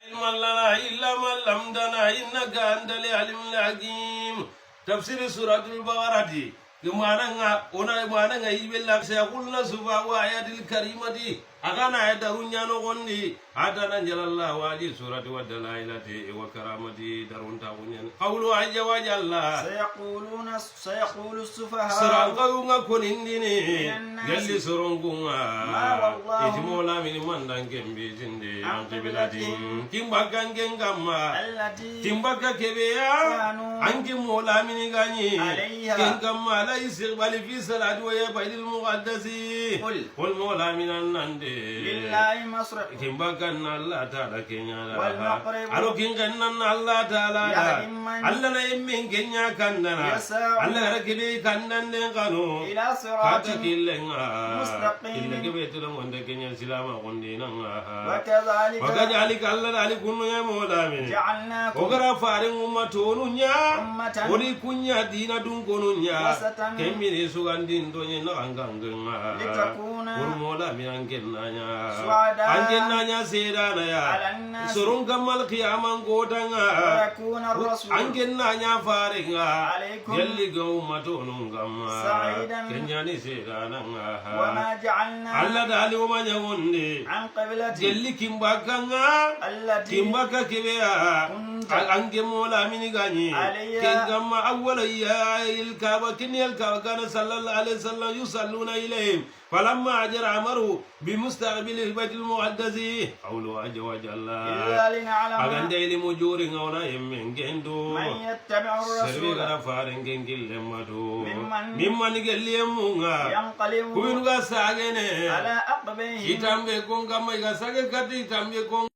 علم لنا إلا ما علمتنا إنك أنت العليم الحكيم. تفسير سورة البقرة كمانا أنا مانا يبلا سيقولنا سبحانه وآيات الكريمة أغانا يدرون غندي أتانا جل الله واجي سورة والدلائل وكرامة درون تاونيان قولوا عز وجل سيقول السفهاء سرانقونا كننديني جل سرونقونا إتمولا من مندان كمبي جندي أنقبلاتهم تنبقى كنكما تنبقى كبيا أنك مولا من غني كنكما لا يستقبل في صلاة ويبعد المقدس قل مولا من النندي لله مصرف تنبقى الله تعالى كنيا والمقرب أرو كنكنا الله تعالى الله نيمين كنيا كندنا الله ركبي كندن قانو إلى صراط مستقيم إلا كبيت لهم كنيا سلاما قندينا وكذلك الله ذلك يا مولا من جعلناكم وقرا فارن أمتونيا ولي كنيا دينا دون كونيا كمين سوغان دين دوني نغانغانغا ورمولا من أنكنانيا أنكنانيا سيدانيا سرون كمال قيامان قوتانا أنكنانيا فارنغا يلي قومتونغا كنياني سيدانا وما جعلنا الله دالي وما يوندي عن قبلتي يلي كمباكانا كمباكا كبيا أنك مولا من غني كنغما أول يا الكعبة كني الكعبة كان صلى الله عليه وسلم يصلون إليهم فلما أجر عمرو بمستقبل البيت المقدس قولوا عز وجل إلا لنعلم أغن ديلي مجور غونا يمين كندو من يتبع الرسول سربي غنا فارن كنكل لماتو ممن قال يمونغا ينقلب كوينغا ساغني على عقبيه يتامبي كونغا مايغا ساغي كاتي يتامبي كونغا